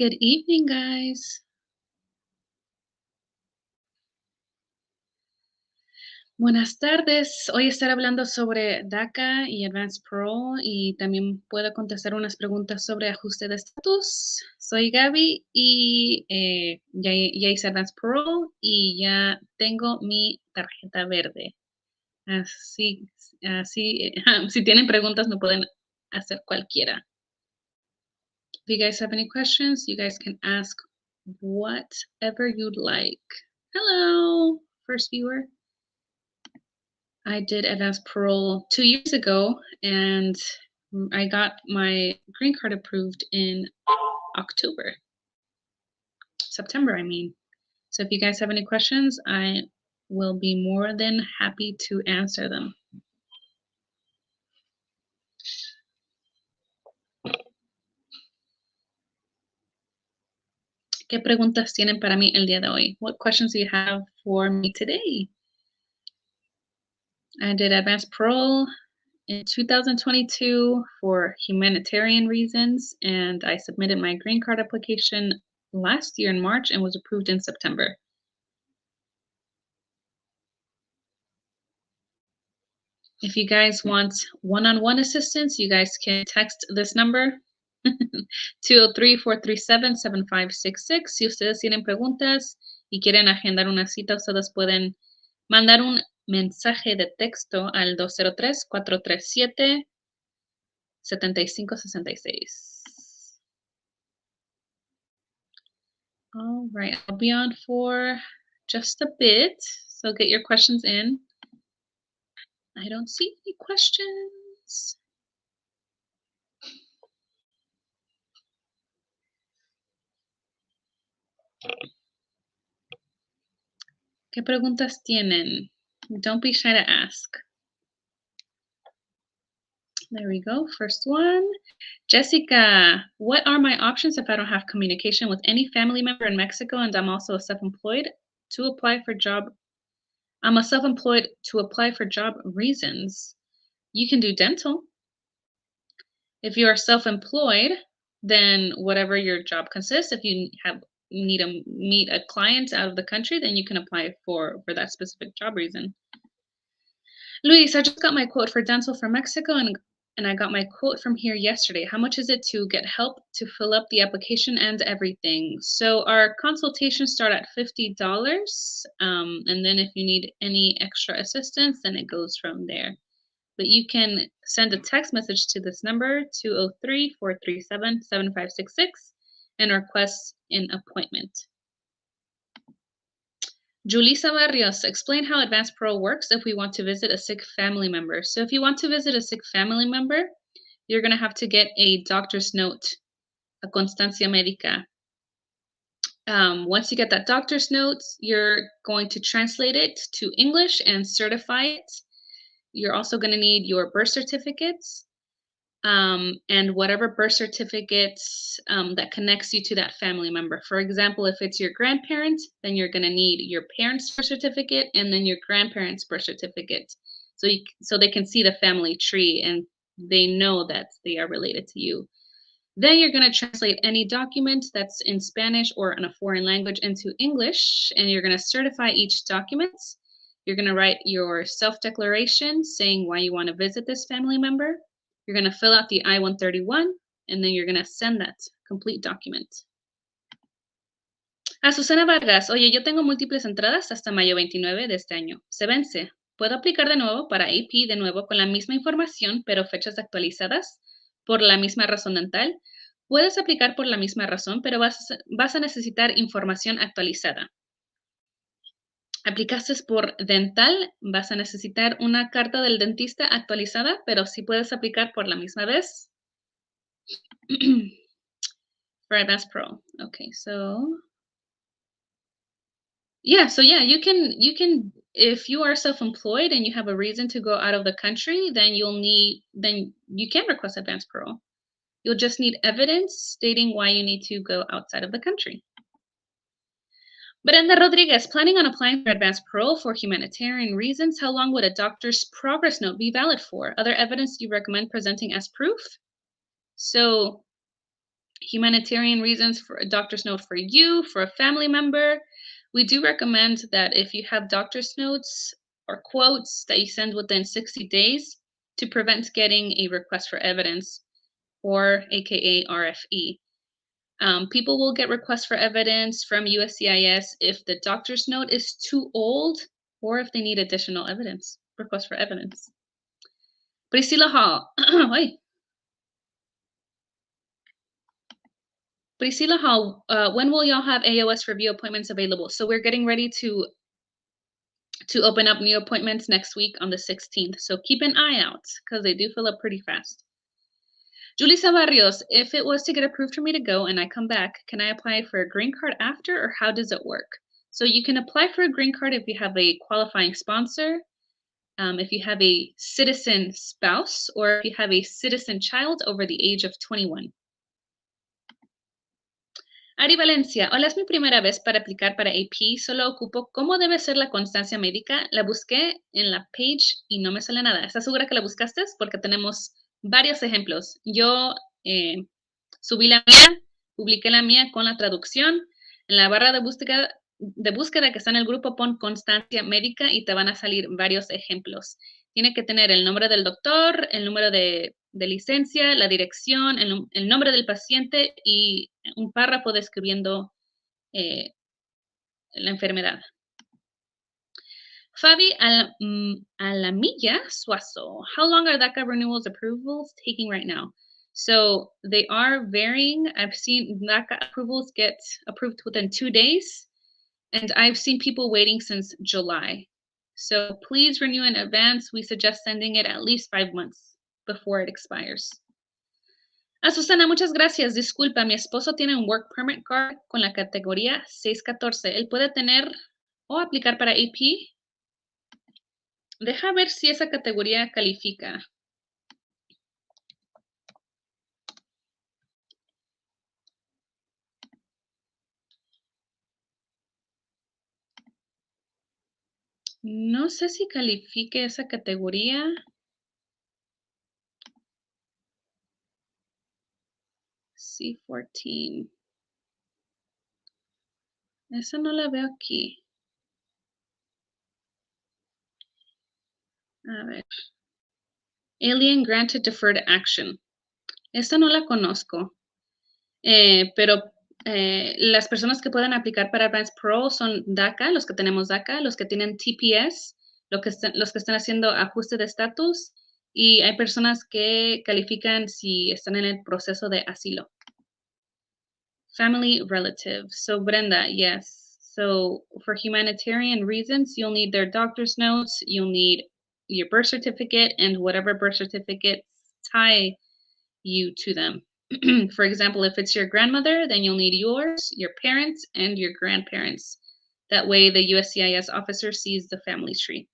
Good evening, guys. Buenas tardes. Hoy estaré hablando sobre DACA y Advanced Parole y también puedo contestar unas preguntas sobre ajuste de estatus. Soy Gaby y ya hice Advanced Parole y ya tengo mi tarjeta verde. Así, así, si tienen preguntas me pueden hacer cualquiera. If you guys have any questions, you guys can ask whatever you'd like. Hello, first viewer. I did advanced parole 2 years ago, and I got my green card approved in September, I mean. So if you guys have any questions, I will be more than happy to answer them. ¿Qué preguntas tienen para mí el día de hoy? What questions do you have for me today? I did advanced parole in 2022 for humanitarian reasons, and I submitted my green card application last year in March and was approved in September. If you guys want one-on-one assistance, you guys can text this number 203-437-7566. Si ustedes tienen preguntas y quieren agendar una cita, ustedes pueden mandar un mensaje de texto al 203-437-7566. All right, I'll be on for just a bit, so get your questions in. I don't see any questions. ¿Qué preguntas tienen? Don't be shy to ask. There we go. First one. Jessica, what are my options if I don't have communication with any family member in Mexico and I'm also self-employed to apply for job? I'm a self-employed to apply for job reasons. You can do dental. If you are self-employed, then whatever your job consists, if you need to meet a client out of the country, then you can apply for that specific job reason. Luis, I just got my quote for dental from Mexico and I got my quote from here yesterday. How much is it to get help to fill up the application and everything? So our consultations start at $50. And then if you need any extra assistance, then it goes from there. But you can send a text message to this number, 203-437-7566, and request an appointment. Julissa Barrios, explain how advanced parole works if we want to visit a sick family member. So if you want to visit a sick family member, you're going to have to get a doctor's note, a constancia médica. Once you get that doctor's note, you're going to translate it to English and certify it. You're also going to need your birth certificates and whatever birth certificates that connects you to that family member. For example, if it's your grandparent, then you're going to need your parents' birth certificate and then your grandparents' birth certificate. So they can see the family tree and they know that they are related to you. Then you're going to translate any document that's in Spanish or in a foreign language into English, and you're going to certify each document. You're going to write your self-declaration saying why you want to visit this family member. You're going to fill out the I-131, and then you're going to send that complete document. Azucena Vargas, oye, yo tengo múltiples entradas hasta mayo 29 de este año. Se vence. ¿Puedo aplicar de nuevo para AP de nuevo con la misma información, pero fechas actualizadas? Por la misma razón dental. Puedes aplicar por la misma razón, pero vas a necesitar información actualizada. Aplicaste por dental, vas a necesitar una carta del dentista actualizada, pero sí puedes aplicar por la misma vez. For Advanced Pro. Okay, so yeah, you can if you are self-employed and you have a reason to go out of the country, then you can request Advanced Parole. You'll just need evidence stating why you need to go outside of the country. Brenda Rodriguez, planning on applying for advanced parole for humanitarian reasons, how long would a doctor's progress note be valid for? Other evidence you recommend presenting as proof? So Humanitarian reasons for a doctor's note for you, for a family member. We do recommend that if you have doctor's notes or quotes that you send within 60 days to prevent getting a request for evidence or AKA RFE. People will get requests for evidence from USCIS if the doctor's note is too old or if they need additional evidence, request for evidence. Priscilla Hall. Priscilla Hall, when will y'all have AOS review appointments available? So we're getting ready to open up new appointments next week on the 16th. So keep an eye out because they do fill up pretty fast. Julissa Barrios, if it was to get approved for me to go and I come back, can I apply for a green card after or how does it work? So you can apply for a green card if you have a qualifying sponsor, if you have a citizen spouse, or if you have a citizen child over the age of 21. Ari Valencia, hola, es mi primera vez para aplicar para AP, solo ocupo cómo debe ser la constancia médica. La busqué en la page y no me sale nada. ¿Estás segura que la buscaste? Porque tenemos varios ejemplos. Yo subí la mía, publiqué la mía con la traducción. En la barra de búsqueda que está en el grupo, pon constancia médica y te van a salir varios ejemplos. Tiene que tener el nombre del doctor, el número de licencia, la dirección, el nombre del paciente y un párrafo describiendo la enfermedad. Fabi Alamilla Suazo, how long are DACA renewals approvals taking right now? So they are varying. I've seen DACA approvals get approved within 2 days, and I've seen people waiting since July. So please renew in advance. We suggest sending it at least 5 months before it expires. Susana, muchas gracias. Disculpa, mi esposo tiene un Work Permit Card con la categoría 614. ¿Él puede tener o aplicar para AP? Deja ver si esa categoría califica. No sé si califique esa categoría. C14. Esa no la veo aquí. A ver. Alien Granted Deferred Action. Esta no la conozco. Pero las personas que pueden aplicar para Advanced Parole son DACA, los que tenemos DACA, los que tienen TPS, los que están haciendo ajuste de estatus, y hay personas que califican si están en el proceso de asilo. Family relative. So Brenda, yes. So for humanitarian reasons, you'll need their doctor's notes, you'll need your birth certificate, and whatever birth certificates tie you to them. For example, if it's your grandmother, then you'll need yours, your parents, and your grandparents. That way the USCIS officer sees the family tree.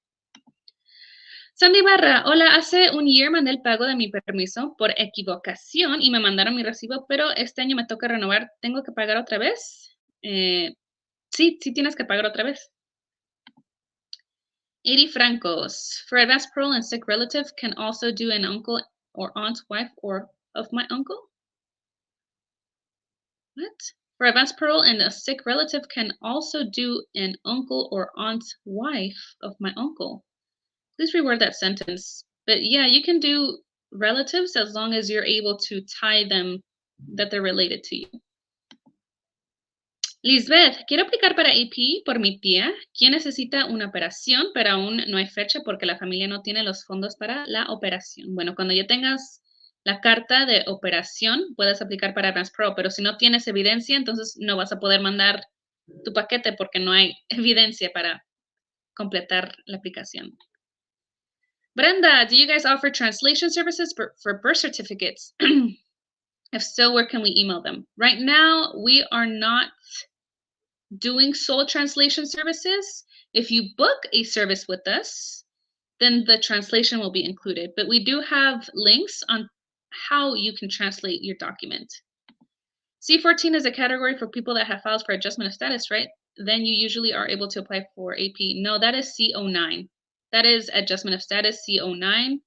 Sandy Barra, hola, hace un year mandé el pago de mi permiso por equivocación y me mandaron mi recibo, pero este año me toca renovar. ¿Tengo que pagar otra vez? Sí tienes que pagar otra vez. 80 francos. For advanced parole and sick relative can also do an uncle or aunt's wife or of my uncle? What? For advanced parole and a sick relative can also do an uncle or aunt's wife of my uncle. Please reword that sentence. But yeah, you can do relatives as long as you're able to tie them that they're related to you. Lisbeth, quiero aplicar para AP por mi tía, quien necesita una operación, pero aún no hay fecha porque la familia no tiene los fondos para la operación. Bueno, cuando ya tengas la carta de operación, puedes aplicar para Advanced Pro, pero si no tienes evidencia, entonces no vas a poder mandar tu paquete porque no hay evidencia para completar la aplicación. Brenda, do you guys offer translation services for birth certificates? If so, where can we email them? Right now, we are not doing sole translation services. If you book a service with us, then the translation will be included. But we do have links on how you can translate your document. C14 is a category for people that have filed for adjustment of status, right? Then you usually are able to apply for AP. No, that is C09. That is adjustment of status, C09.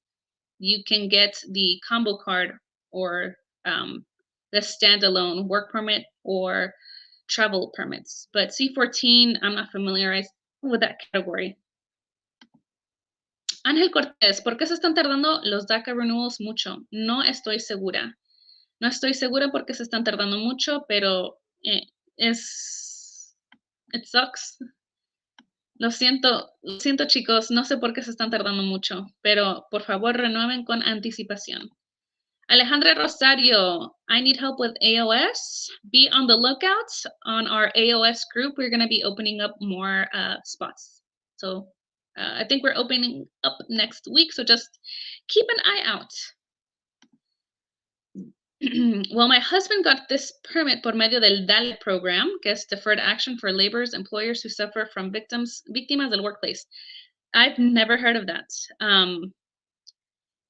You can get the combo card or the standalone work permit or travel permits. But C14, I'm not familiarized with that category. Ángel Cortés, ¿por qué se están tardando los DACA renewals mucho? No estoy segura. No estoy segura porque se están tardando mucho, pero it sucks. Lo siento, chicos, no sé por qué se están tardando mucho, pero por favor renueven con anticipación. Alejandra Rosario, I need help with AOS. Be on the lookout on our AOS group. We're going to be opening up more spots. So I think we're opening up next week, so just keep an eye out. Well, my husband got this permit por medio del DALE program, que es Deferred Action for Laborers, Employers who suffer from víctimas del workplace. I've never heard of that.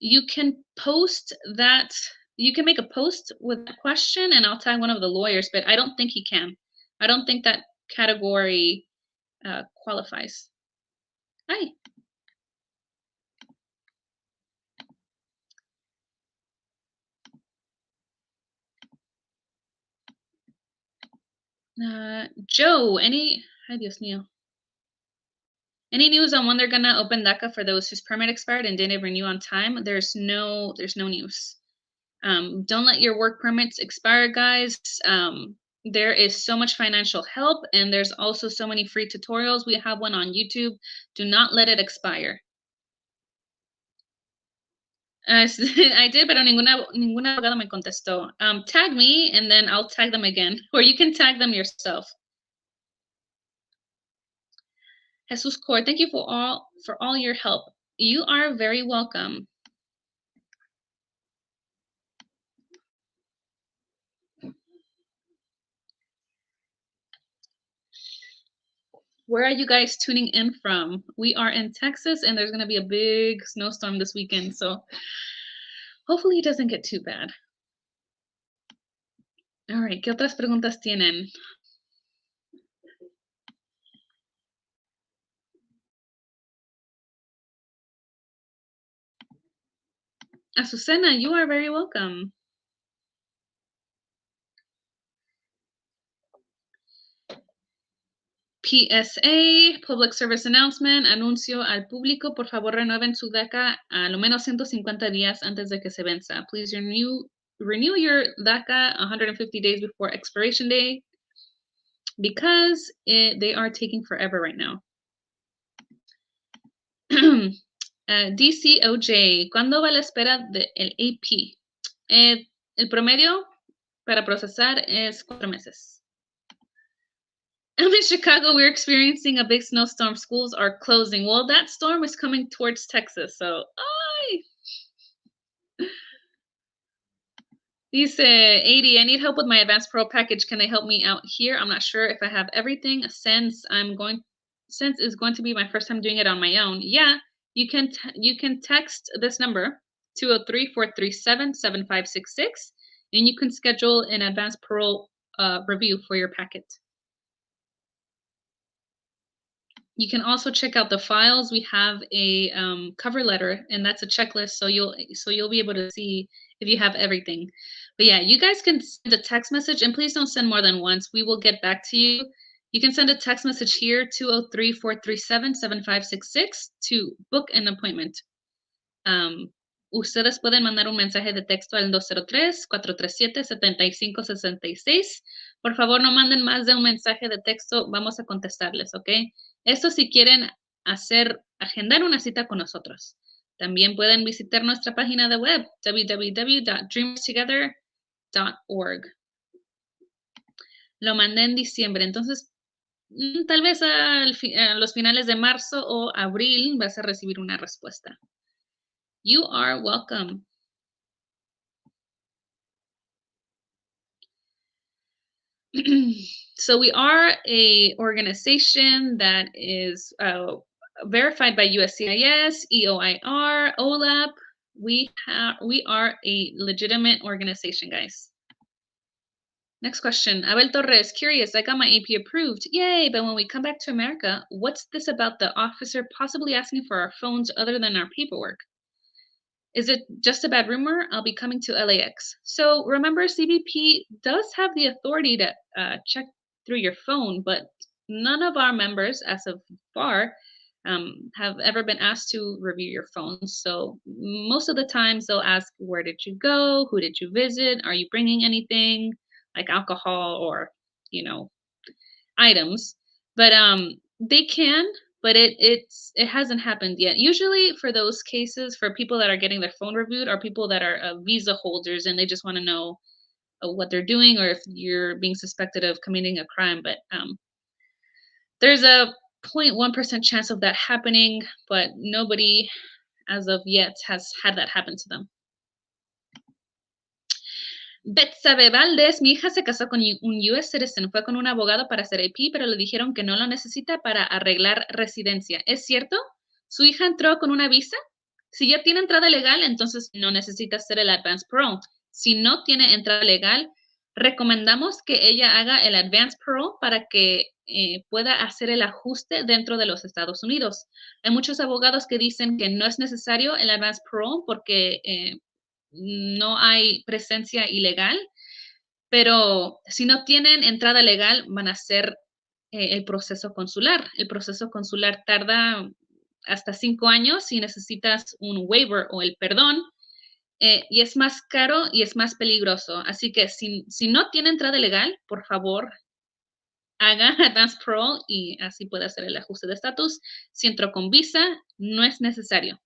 You can post that. You can make a post with a question, and I'll tag one of the lawyers, but I don't think he can. I don't think that category qualifies. Hi. Joe, hi, Dios mío. Any news on when they're gonna open DACA for those whose permit expired and didn't renew on time? There's no news. Don't let your work permits expire, guys. There is so much financial help, and there's also so many free tutorials. We have one on YouTube. Do not let it expire. I did, pero ninguna abogada me contestó. Tag me, and then I'll tag them again, or you can tag them yourself. Jesus Core, thank you for all your help. You are very welcome. Where are you guys tuning in from? We are in Texas, and there's going to be a big snowstorm this weekend, so hopefully it doesn't get too bad. All right, ¿qué otras preguntas tienen? Azucena, you are very welcome. PSA, Public Service Announcement, anuncio al público, por favor renueven su DACA a lo menos 150 días antes de que se venza. Please renew your DACA 150 days before expiration day because they are taking forever right now. DCOJ, ¿cuándo va la espera del AP? El promedio para procesar es 4 meses. I'm in Chicago. We're experiencing a big snowstorm. Schools are closing. Well, that storm is coming towards Texas. So, Dice 80, I need help with my advanced pro package. Can they help me out here? I'm not sure if I have everything since it's going to be my first time doing it on my own. Yeah, you can text this number 203-437-7566 and you can schedule an advanced pro review for your packet. You can also check out the files. We have a cover letter, and that's a checklist. So you'll be able to see if you have everything. But yeah, you guys can send a text message, and please don't send more than once. We will get back to you. You can send a text message here, 203-437-7566 to book an appointment. Ustedes pueden mandar un mensaje de texto al 203-437-7566. Por favor, no manden más de un mensaje de texto. Vamos a contestarles, ¿ok? Esto si quieren agendar una cita con nosotros. También pueden visitar nuestra página de web, www.dreamstogether.org. Lo mandé en diciembre, entonces tal vez a los finales de marzo o abril vas a recibir una respuesta. You are welcome. So we are a organization that is verified by USCIS, EOIR, OLAP. We are a legitimate organization, guys. Next question. Abel Torres, curious, I got my AP approved. Yay, but when we come back to America, what's this about the officer possibly asking for our phones other than our paperwork? Is it just a bad rumor? I'll be coming to LAX. So remember, CBP does have the authority to check through your phone, but none of our members, as of far, have ever been asked to review your phones. So most of the times they'll ask, where did you go? Who did you visit? Are you bringing anything like alcohol or, you know, items? But they can, but it hasn't happened yet. Usually for those cases, for people that are getting their phone reviewed, are people that are visa holders and they just want to know what they're doing or if you're being suspected of committing a crime. But there's a 0.1% chance of that happening, but nobody as of yet has had that happen to them. Betsabe Valdés, mi hija se casó con un US citizen, fue con un abogado para hacer AP, pero le dijeron que no lo necesita para arreglar residencia. ¿Es cierto? ¿Su hija entró con una visa? Si ya tiene entrada legal, entonces no necesita hacer el Advance Parole. Si no tiene entrada legal, recomendamos que ella haga el Advance Parole para que pueda hacer el ajuste dentro de los Estados Unidos. Hay muchos abogados que dicen que no es necesario el Advance Parole porque no hay presencia ilegal, pero si no tienen entrada legal, van a hacer el proceso consular. El proceso consular tarda hasta 5 años si necesitas un waiver o el perdón, y es más caro y es más peligroso. Así que si no tiene entrada legal, por favor, haga Advance Parole y así puede hacer el ajuste de estatus. Si entró con visa, no es necesario,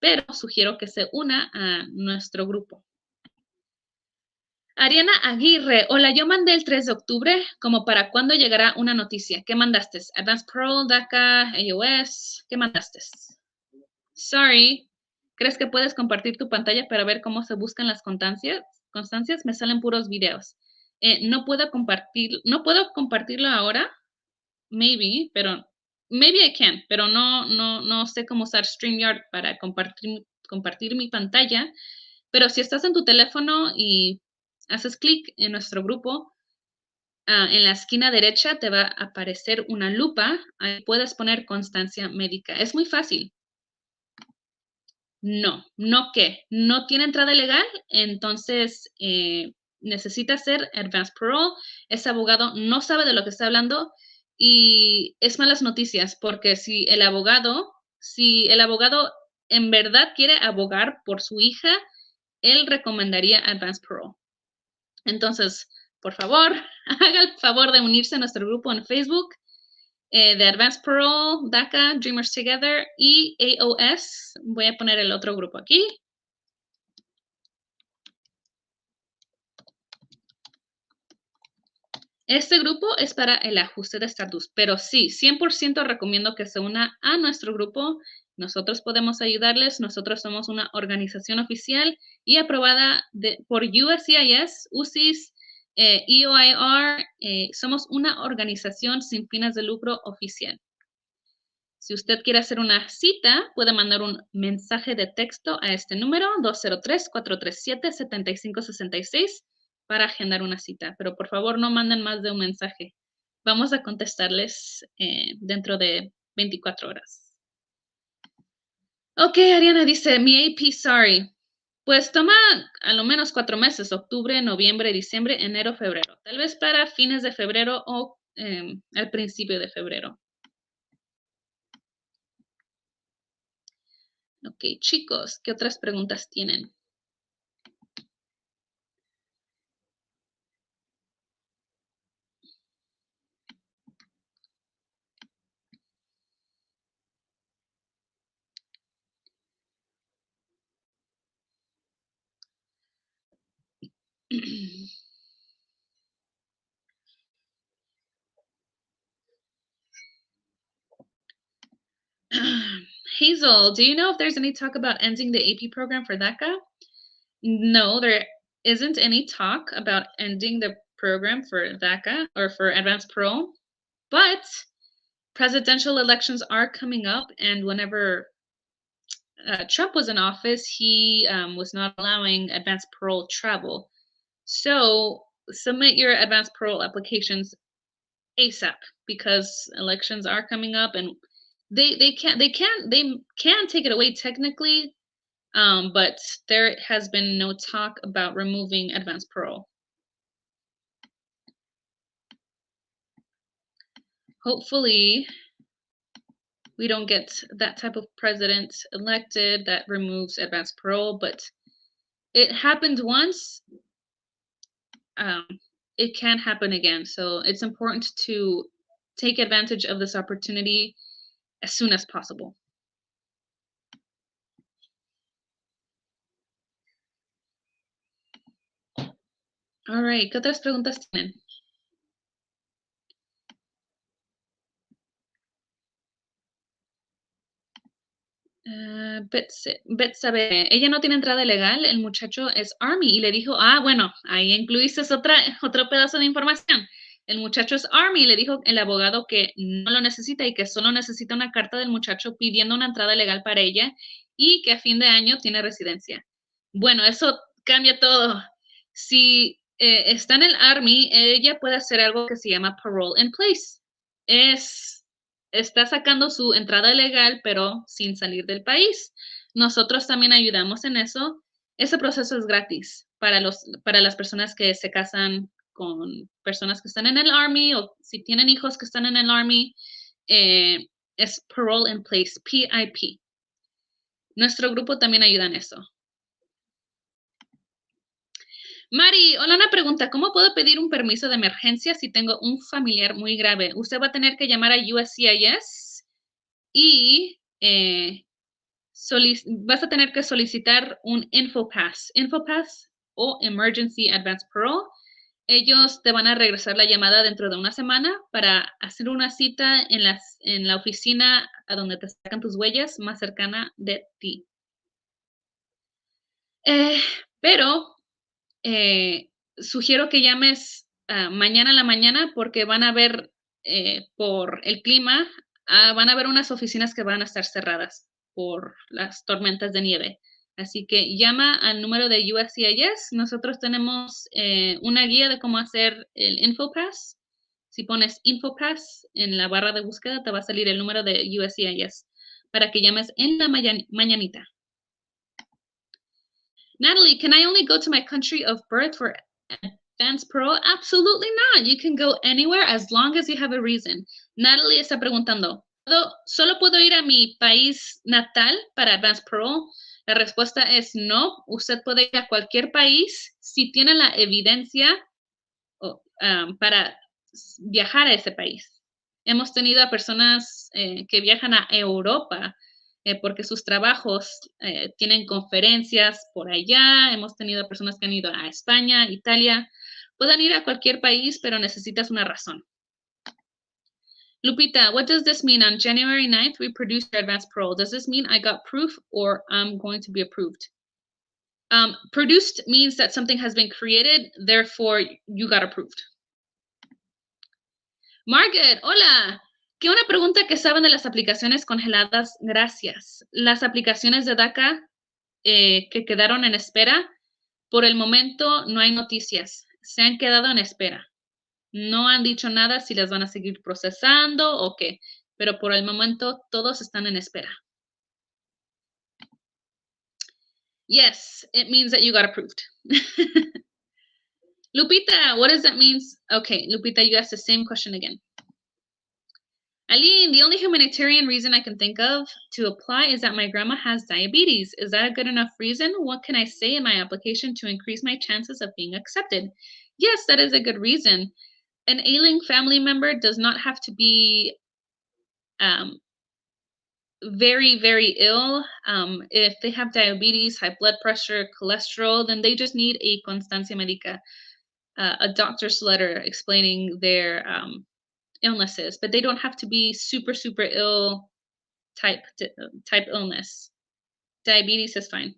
pero sugiero que se una a nuestro grupo. Ariana Aguirre, hola, yo mandé el 3 de octubre, como para cuándo llegará una noticia. ¿Qué mandaste? Advance Parole, DACA, AOS, ¿qué mandaste? Sorry, ¿crees que puedes compartir tu pantalla para ver cómo se buscan las constancias? Me salen puros videos. No puedo compartirlo ahora, maybe I can, pero no sé cómo usar StreamYard para compartir mi pantalla. Pero si estás en tu teléfono y haces clic en nuestro grupo, en la esquina derecha te va a aparecer una lupa. Ahí puedes poner constancia médica. Es muy fácil. No tiene entrada legal, entonces necesita hacer Advance Parole. Ese abogado no sabe de lo que está hablando y es malas noticias porque si el abogado en verdad quiere abogar por su hija, él recomendaría Advance Parole. Entonces, por favor, haga el favor de unirse a nuestro grupo en Facebook de Advance Parole, DACA, Dreamers Together y AOS. Voy a poner el otro grupo aquí. Este grupo es para el ajuste de estatus, pero sí, 100% recomiendo que se una a nuestro grupo. Nosotros podemos ayudarles. Nosotros somos una organización oficial y aprobada por USCIS, UCIS, EOIR. Somos una organización sin fines de lucro oficial. Si usted quiere hacer una cita, puede mandar un mensaje de texto a este número 203-437-7566 para agendar una cita. Pero por favor no manden más de un mensaje. Vamos a contestarles dentro de 24 horas. Ok, Ariana dice, mi AP, sorry. Pues toma a lo menos 4 meses, octubre, noviembre, diciembre, enero, febrero. Tal vez para fines de febrero o al principio de febrero. Ok, chicos, ¿qué otras preguntas tienen? Hazel, do you know if there's any talk about ending the AP program for DACA? No, there isn't any talk about ending the program for DACA or for Advanced Parole, but presidential elections are coming up, and whenever Trump was in office, he was not allowing Advanced Parole travel. So submit your Advanced Parole applications ASAP because elections are coming up and they can take it away technically, but there has been no talk about removing advance parole. Hopefully, we don't get that type of president elected that removes advance parole, but it happened once. It can happen again. So it's important to take advantage of this opportunity as soon as possible. All right, ¿qué otras preguntas tienen? Betsabe, ella no tiene entrada legal, el muchacho es Army y le dijo, bueno, ahí incluiste otro pedazo de información. El muchacho es Army y le dijo el abogado que no lo necesita y que solo necesita una carta del muchacho pidiendo una entrada legal para ella y que a fin de año tiene residencia. Bueno, eso cambia todo. Si está en el Army, ella puede hacer algo que se llama parole in place. Está sacando su entrada legal, pero sin salir del país. Nosotros también ayudamos en eso. Ese proceso es gratis para las personas que se casan con personas que están en el Army o si tienen hijos que están en el Army. Es Parole in Place, PIP. Nuestro grupo también ayuda en eso. Mari, hola, una pregunta. ¿Cómo puedo pedir un permiso de emergencia si tengo un familiar muy grave? Usted va a tener que llamar a USCIS y vas a tener que solicitar un InfoPass o Emergency Advance Parole. Ellos te van a regresar la llamada dentro de una semana para hacer una cita en la oficina a donde te sacan tus huellas más cercana de ti. Pero sugiero que llames mañana a la mañana porque van a ver por el clima, van a haber unas oficinas que van a estar cerradas por las tormentas de nieve. Así que llama al número de USCIS. Nosotros tenemos una guía de cómo hacer el InfoPass. Si pones InfoPass en la barra de búsqueda, te va a salir el número de USCIS para que llames en la mañanita. Natalie, can I only go to my country of birth for advance parole? Absolutely not. You can go anywhere as long as you have a reason. Natalie está preguntando, ¿solo puedo ir a mi país natal para advance parole? La respuesta es no. Usted puede ir a cualquier país si tiene la evidencia para viajar a ese país. Hemos tenido a personas que viajan a Europa porque sus trabajos tienen conferencias por allá. Hemos tenido personas que han ido a España, Italia. Pueden ir a cualquier país, pero necesitas una razón. Lupita, what does this mean? On January 9th, we produced your advance parole. Does this mean I got proof or I'm going to be approved? Produced means that something has been created, therefore you got approved. Margaret, hola. ¿Qué una pregunta que saben de las aplicaciones congeladas? Gracias. Las aplicaciones de DACA que quedaron en espera, por el momento no hay noticias. Se han quedado en espera. No han dicho nada si las van a seguir procesando o qué, pero por el momento todos están en espera. Yes, it means that you got approved. Lupita, what does that mean? Okay, Lupita, you asked the same question again. Aline, the only humanitarian reason I can think of to apply is that my grandma has diabetes. Is that a good enough reason? What can I say in my application to increase my chances of being accepted? Yes, that is a good reason. An ailing family member does not have to be very, very ill. If they have diabetes, high blood pressure, cholesterol, then they just need a constancia médica, a doctor's letter explaining their illnesses, but they don't have to be super, super ill type illness. Diabetes is fine.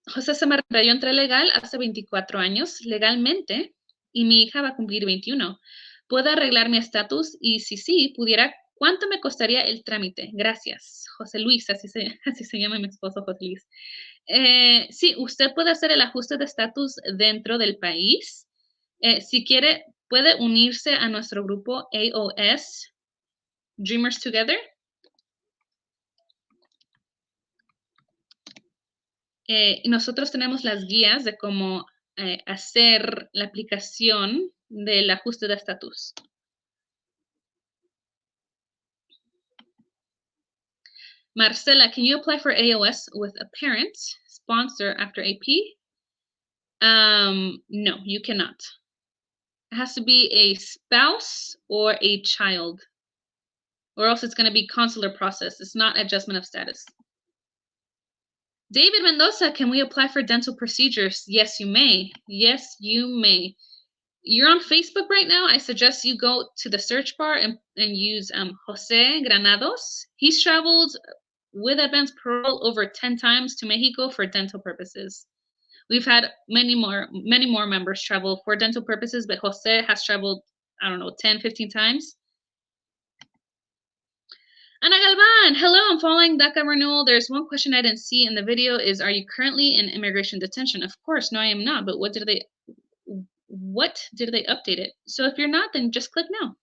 José Samarra, yo entré legal hace 24 años, legalmente, y mi hija va a cumplir 21. ¿Puedo arreglar mi estatus? Y si sí, pudiera, ¿cuánto me costaría el trámite? Gracias. José Luis, así se llama mi esposo, José Luis. Sí, usted puede hacer el ajuste de estatus dentro del país. Si quiere, puede unirse a nuestro grupo AOS, Dreamers Together. Y nosotros tenemos las guías de cómo hacer la aplicación del ajuste de estatus. Marcela, can you apply for AOS with a parent sponsor after AP? No, you cannot. It has to be a spouse or a child, or else it's going to be consular process. It's not adjustment of status. David Mendoza, can we apply for dental procedures? Yes, you may. Yes, you may. You're on Facebook right now. I suggest you go to the search bar and use Jose Granados. He's traveled with advanced parole over 10 times to Mexico for dental purposes. We've had many more members travel for dental purposes, but Jose has traveled, I don't know, 10, 15 times. Ana Galvan, hello, I'm following DACA renewal. There's one question I didn't see in the video is, are you currently in immigration detention? Of course, no, I am not, but what did they update it? So if you're not, then just click no.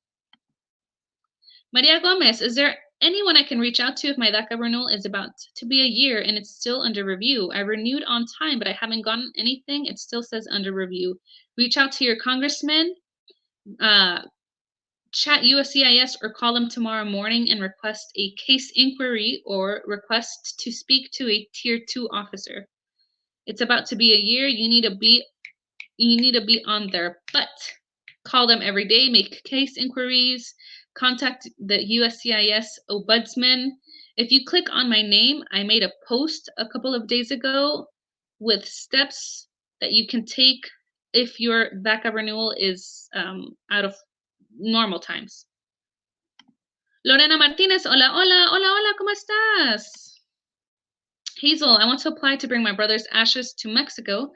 Maria Gomez, is there anyone I can reach out to if my DACA renewal is about to be a year and it's still under review? I renewed on time, but I haven't gotten anything. It still says under review. Reach out to your congressman, chat USCIS, or call them tomorrow morning and request a case inquiry or request to speak to a tier 2 officer. It's about to be a year. You need to be on their butt. Call them every day, make case inquiries, contact the USCIS ombudsman. If you click on my name, I made a post a couple of days ago with steps that you can take if your DACA renewal is out of normal times. Lorena Martinez, hola, hola, hola, hola, ¿cómo estás? Hazel, I want to apply to bring my brother's ashes to Mexico,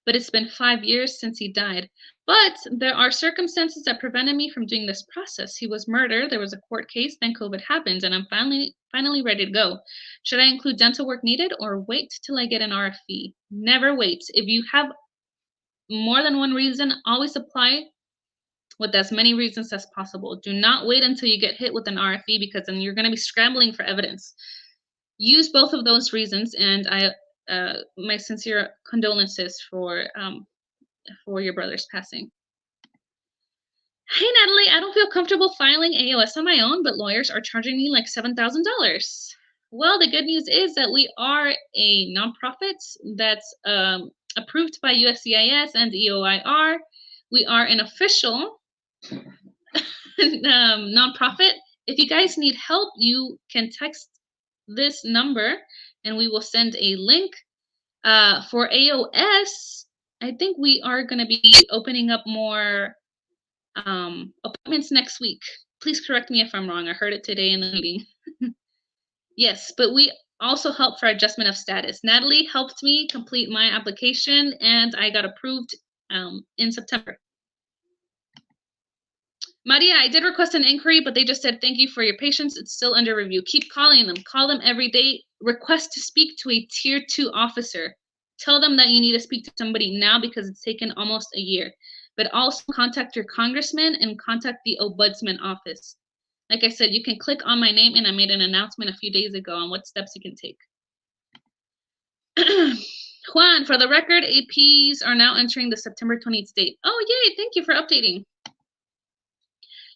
but it's been 5 years since he died. But there are circumstances that prevented me from doing this process. He was murdered, there was a court case, then COVID happened, and I'm finally ready to go. Should I include dental work needed or wait till I get an RFE? Never wait. If you have more than one reason, always apply with as many reasons as possible. Do not wait until you get hit with an RFE, because then you're going to be scrambling for evidence. Use both of those reasons, and my sincere condolences for your brother's passing. Hey Natalie, I don't feel comfortable filing AOS on my own, but lawyers are charging me like $7,000. Well, the good news is that we are a nonprofit that's approved by USCIS and EOIR. We are an official nonprofit. If you guys need help, you can text this number and we will send a link. For AOS, I think we are going to be opening up more appointments next week. Please correct me if I'm wrong. I heard it today in the meeting. Yes, but we also help for adjustment of status. Natalie helped me complete my application and I got approved in September. Maria, I did request an inquiry, but they just said, thank you for your patience. It's still under review. Keep calling them. Call them every day. Request to speak to a tier 2 officer. Tell them that you need to speak to somebody now because it's taken almost a year. But also contact your congressman and contact the ombudsman office. Like I said, you can click on my name, and I made an announcement a few days ago on what steps you can take. Juan, for the record, APs are now entering the September 20th date. Oh, yay. Thank you for updating.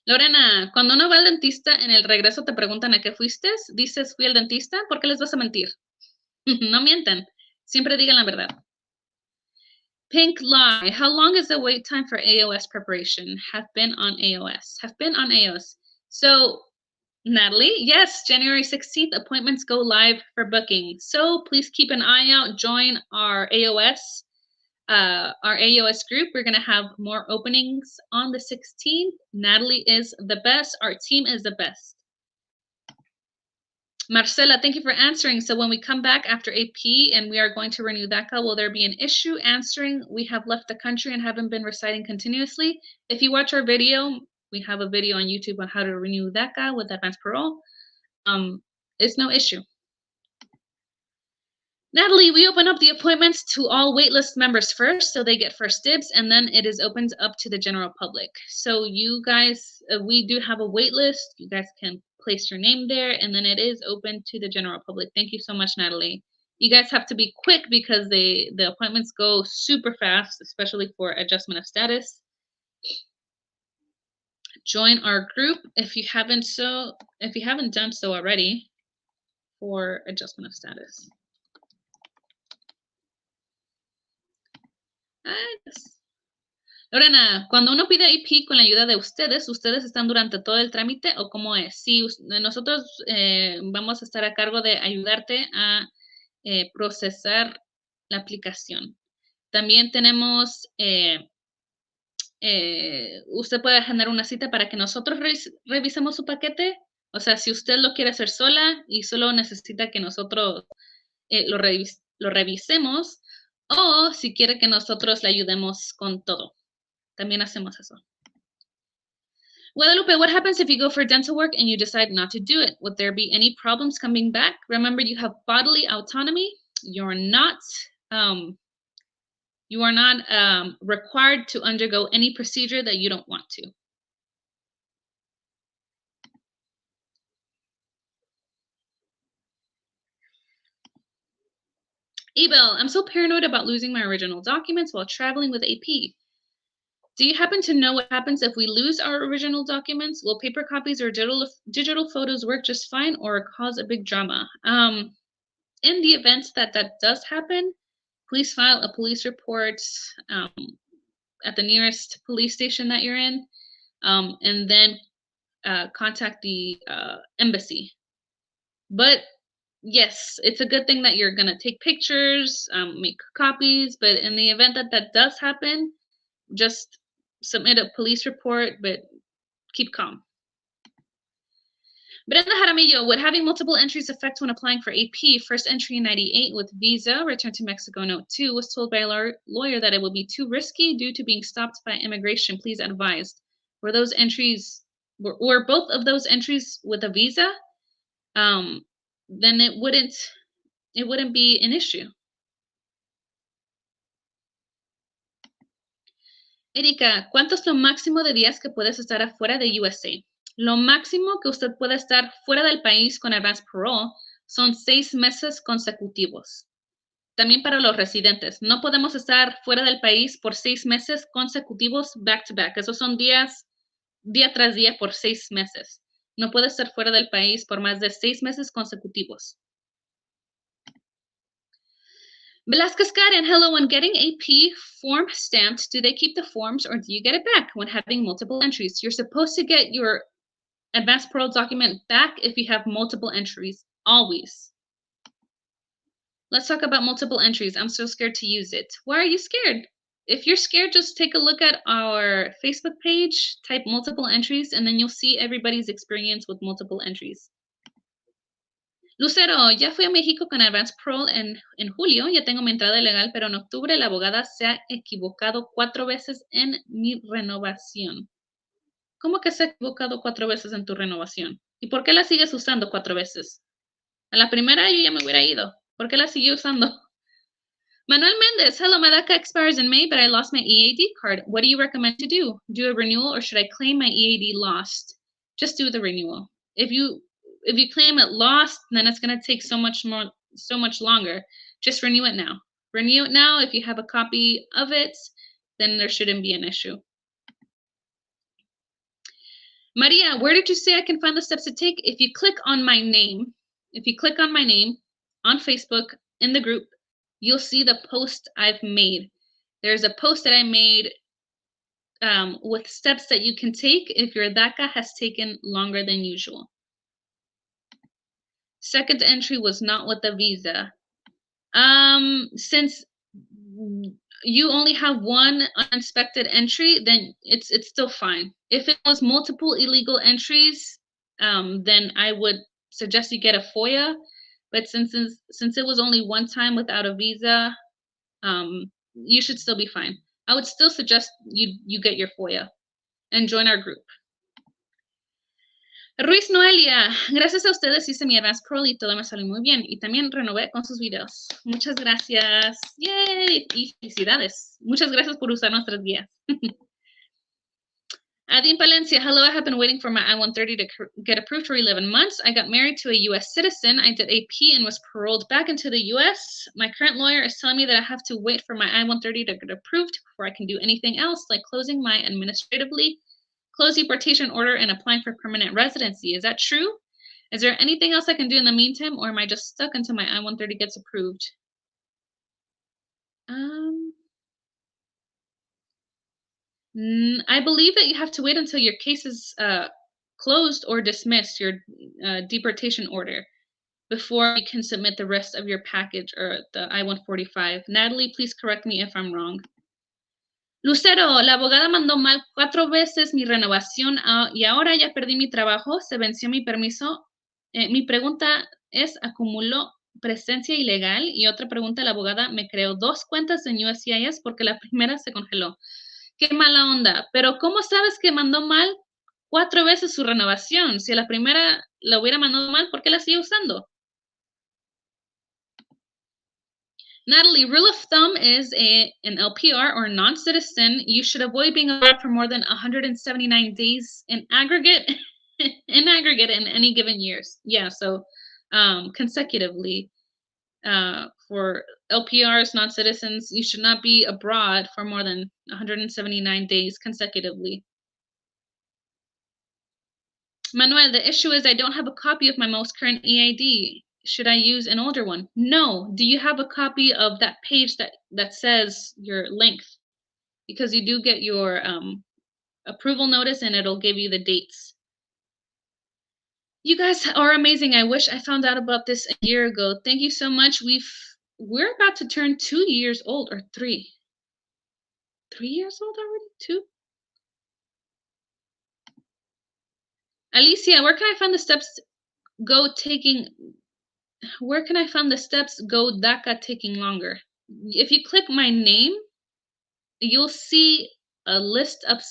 Lorena, cuando uno va al dentista, en el regreso te preguntan a qué fuiste, dices fui al dentista, ¿por qué les vas a mentir? No mientan, siempre digan la verdad. Pink Lie, how long is the wait time for AOS preparation? Have been on AOS. So, Natalie, yes, January 16th, appointments go live for booking. So please keep an eye out, join our AOS group. We're going to have more openings on the 16th. Natalie is the best. Our team is the best. Marcela, thank you for answering. So when we come back after AP and we are going to renew DACA, will there be an issue answering? We have left the country and haven't been reciting continuously. If you watch our video, we have a video on YouTube on how to renew DACA with advanced parole. It's no issue. Natalie, we open up the appointments to all waitlist members first, so they get first dibs, and then it is opened up to the general public. So you guys, we do have a waitlist. You guys can place your name there, and then it is open to the general public. Thank you so much, Natalie. You guys have to be quick because the appointments go super fast, especially for adjustment of status. Join our group if you haven't done so already for adjustment of status. Yes. Lorena, cuando uno pide AP con la ayuda de ustedes, ¿ustedes están durante todo el trámite o cómo es? Sí, nosotros vamos a estar a cargo de ayudarte a procesar la aplicación. También tenemos, usted puede agendar una cita para que nosotros revisemos su paquete. O sea, si usted lo quiere hacer sola y solo necesita que nosotros lo revisemos, o si quiere que nosotros le ayudemos con todo. También hacemos eso. Guadalupe, what happens if you go for dental work and you decide not to do it? Would there be any problems coming back? Remember, you have bodily autonomy. You are not required to undergo any procedure that you don't want to. Abel, I'm so paranoid about losing my original documents while traveling with AP. Do you happen to know what happens if we lose our original documents? Will paper copies or digital photos work just fine or cause a big drama? In the event that does happen, please file a police report at the nearest police station that you're in, and then contact the embassy. But yes, it's a good thing that you're going to take pictures, make copies, but in the event that does happen, just submit a police report, but keep calm. Brenda Jaramillo, would having multiple entries affect when applying for AP? First entry in 98 with visa, return to Mexico, note 2, was told by a lawyer that it would be too risky due to being stopped by immigration. Please advise. Were those entries, were both of those entries with a visa? Then it wouldn't be an issue. Erika, ¿cuánto es lo máximo de días que puedes estar afuera de USA? Lo máximo que usted puede estar fuera del país con advance parole son 6 meses consecutivos. También para los residentes, no podemos estar fuera del país por 6 meses consecutivos back to back. Esos son días, día tras día por 6 meses. No puede estar fuera del país por más de 6 meses consecutivos. Velasquez Karen, hello. When getting AP form stamped, do they keep the forms or do you get it back when having multiple entries? You're supposed to get your advance parole document back if you have multiple entries, always. Let's talk about multiple entries. I'm so scared to use it. Why are you scared? If you're scared, just take a look at our Facebook page, type multiple entries, and then you'll see everybody's experience with multiple entries. Lucero, ya fui a México con advance parole en julio, ya tengo mi entrada legal, pero en octubre la abogada se ha equivocado 4 veces en mi renovación. ¿Cómo que se ha equivocado 4 veces en tu renovación? ¿Y por qué la sigues usando 4 veces? A la primera yo ya me hubiera ido. ¿Por qué la sigue usando? Manuel Mendez, hello, my DACA expires in May, but I lost my EAD card. What do you recommend to do? Do a renewal or should I claim my EAD lost? Just do the renewal. If you claim it lost, then it's going to take so much longer. Just renew it now. Renew it now. If you have a copy of it, then there shouldn't be an issue. Maria, where did you say I can find the steps to take? If you click on my name on Facebook in the group, you'll see the post I've made. There's a post that I made with steps that you can take if your DACA has taken longer than usual. Second entry was not with the visa. Since you only have one uninspected entry, then it's still fine. If it was multiple illegal entries, then I would suggest you get a FOIA. But since it was only one time without a visa, you should still be fine. I would still suggest you get your FOIA and join our group. Ruiz Noelia, gracias a ustedes hice mi advance parole y todo me salió muy bien. Y también renové con sus videos. Muchas gracias. ¡Yay! Y felicidades. Muchas gracias por usar nuestras guías. Adin Palencia, hello. I have been waiting for my I-130 to get approved for 11 months. I got married to a U.S. citizen. I did AP and was paroled back into the U.S. My current lawyer is telling me that I have to wait for my I-130 to get approved before I can do anything else, like closing my administratively closed deportation order and applying for permanent residency. Is that true? Is there anything else I can do in the meantime, or am I just stuck until my I-130 gets approved? I believe that you have to wait until your case is closed or dismissed, your deportation order, before you can submit the rest of your package or the I-145. Natalie, please correct me if I'm wrong. Lucero, la abogada mandó mal 4 veces mi renovación y ahora ya perdí mi trabajo, se venció mi permiso. Mi pregunta es, ¿acumuló presencia ilegal? Y otra pregunta, la abogada me creó 2 cuentas en USCIS porque la primera se congeló. Qué mala onda. Pero ¿cómo sabes que mandó mal 4 veces su renovación? Si a la primera la hubiera mandado mal, ¿por qué la sigue usando? Natalie, rule of thumb is an LPR or non-citizen. You should avoid being abroad for more than 179 days in aggregate in any given years. Yeah, so consecutively. For LPRs, non-citizens, you should not be abroad for more than 179 days consecutively. Manuel, the issue is I don't have a copy of my most current EID. Should I use an older one? No. Do you have a copy of that page that says your length? Because you do get your approval notice and it'll give you the dates. You guys are amazing. I wish I found out about this a year ago. Thank you so much. We're about to turn 2 years old, or 3. 3 years old already? 2? Alicia, where can I find the steps go DACA taking longer? If you click my name, you'll see a list of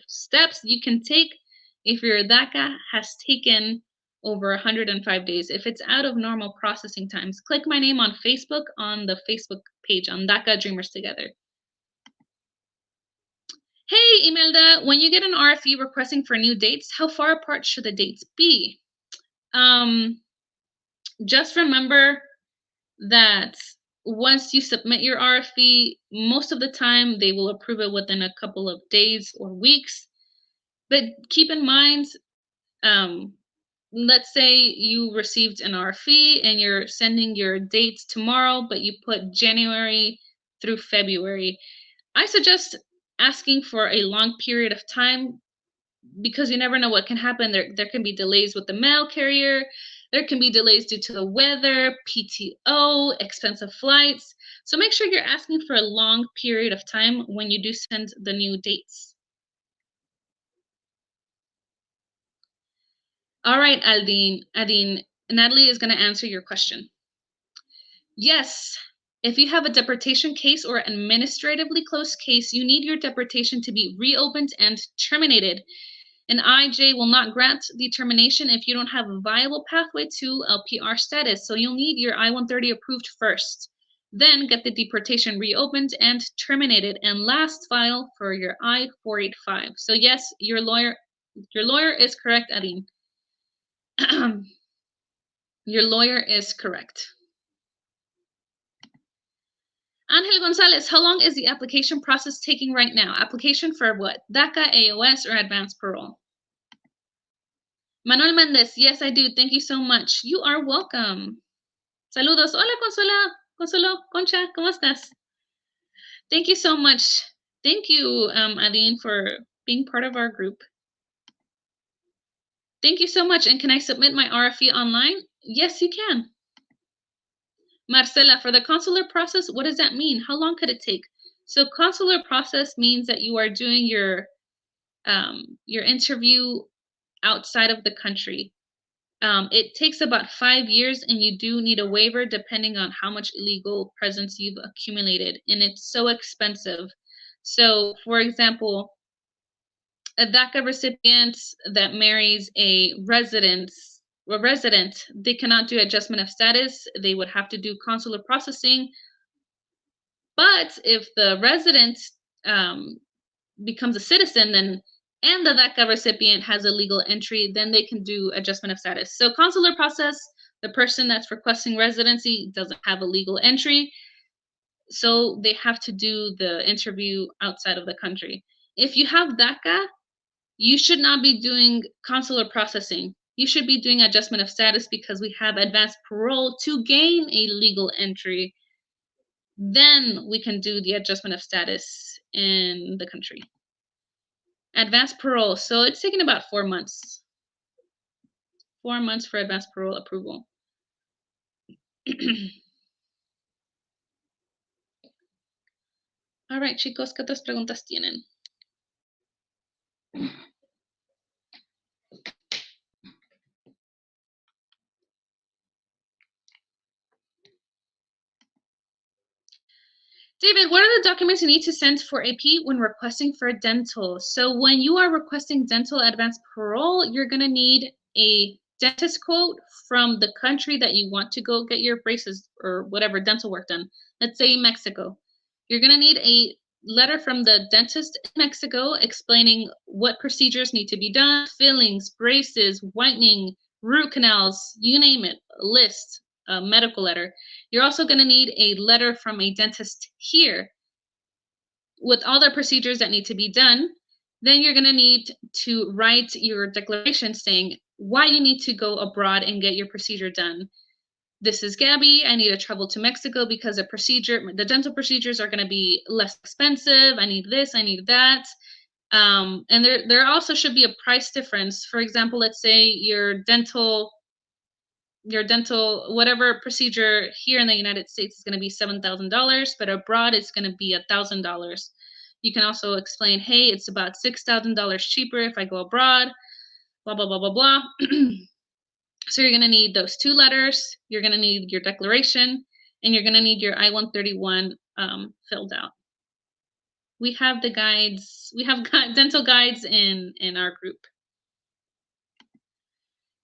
steps you can take if your DACA has taken over 105 days. If it's out of normal processing times, click my name on Facebook, on the Facebook page on DACA Dreamers Together. Hey, Imelda, when you get an RFE requesting for new dates, how far apart should the dates be? Just remember that once you submit your RFE, most of the time they will approve it within a couple of days or weeks. But keep in mind, let's say you received an RFE and you're sending your dates tomorrow, but you put January through February. I suggest asking for a long period of time, because you never know what can happen. There can be delays with the mail carrier. There can be delays due to the weather, PTO, expensive flights. So make sure you're asking for a long period of time when you do send the new dates. All right, Adine, Natalie is going to answer your question. Yes, if you have a deportation case or administratively closed case, you need your deportation to be reopened and terminated. An IJ will not grant the termination if you don't have a viable pathway to LPR status. So you'll need your I-130 approved first. Then get the deportation reopened and terminated, and last file for your I-485. So yes, your lawyer is correct, Adine. Your lawyer is correct. Angel Gonzalez, how long is the application process taking right now? Application for what? DACA, AOS, or advanced parole? Manuel Mendez, yes, I do. Thank you so much. You are welcome. Saludos. Hola, Consuelo, Concha, ¿cómo estás? Thank you so much. Thank you, Adine, for being part of our group. Thank you so much. And can I submit my RFE online? Yes, you can. Marcela, for the consular process, what does that mean? How long could it take? So consular process means that you are doing your interview outside of the country. It takes about 5 years, and you do need a waiver depending on how much illegal presence you've accumulated, and it's so expensive. So, for example, a DACA recipient that marries a resident, they cannot do adjustment of status. They would have to do consular processing. But if the resident becomes a citizen, then and the DACA recipient has a legal entry, then they can do adjustment of status. So consular process, the person that's requesting residency doesn't have a legal entry, so they have to do the interview outside of the country. If you have DACA, you should not be doing consular processing. You should be doing adjustment of status because we have advanced parole to gain a legal entry. Then we can do the adjustment of status in the country. Advanced parole. So it's taking about 4 months. 4 months for advanced parole approval. All right, chicos, ¿qué otras preguntas tienen? David, what are the documents you need to send for AP when requesting for dental? So when you are requesting dental advanced parole, you're going to need a dentist quote from the country that you want to go get your braces or whatever dental work done. Let's say Mexico. You're going to need a letter from the dentist in Mexico explaining what procedures need to be done, fillings, braces, whitening, root canals, you name it, a list. A medical letter. You're also going to need a letter from a dentist here with all the procedures that need to be done. Then you're going to need to write your declaration saying why you need to go abroad and get your procedure done. This is Gabby. I need to travel to Mexico because the dental procedures are going to be less expensive. I need this, I need that. And there also should be a price difference. For example, let's say your dental whatever procedure here in the United States is going to be $7,000, but abroad it's going to be $1,000. You can also explain, hey, it's about $6,000 cheaper if I go abroad, blah, blah, blah, blah, blah. So you're going to need those 2 letters, you're going to need your declaration, and you're going to need your I-131 filled out. We have the guides, we have dental guides in our group.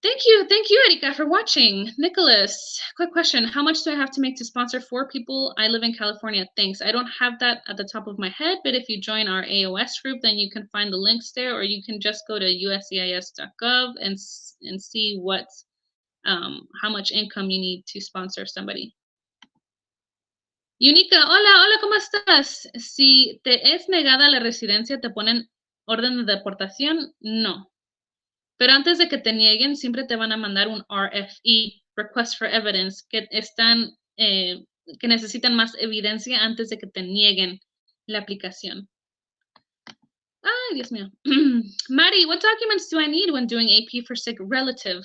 Thank you, Erika, for watching. Nicholas, quick question. How much do I have to make to sponsor 4 people? I live in California. Thanks. I don't have that at the top of my head, but if you join our AOS group, then you can find the links there, or you can just go to uscis.gov and see what, how much income you need to sponsor somebody. Yunika, hola, ¿cómo estás? Si te es negada la residencia, ¿te ponen orden de deportación? No. Pero antes de que te nieguen, siempre te van a mandar un RFE, Request for Evidence, que necesitan más evidencia antes de que te nieguen la aplicación. Ay, Dios mío. Mari, what documents do I need when doing AP for sick relative?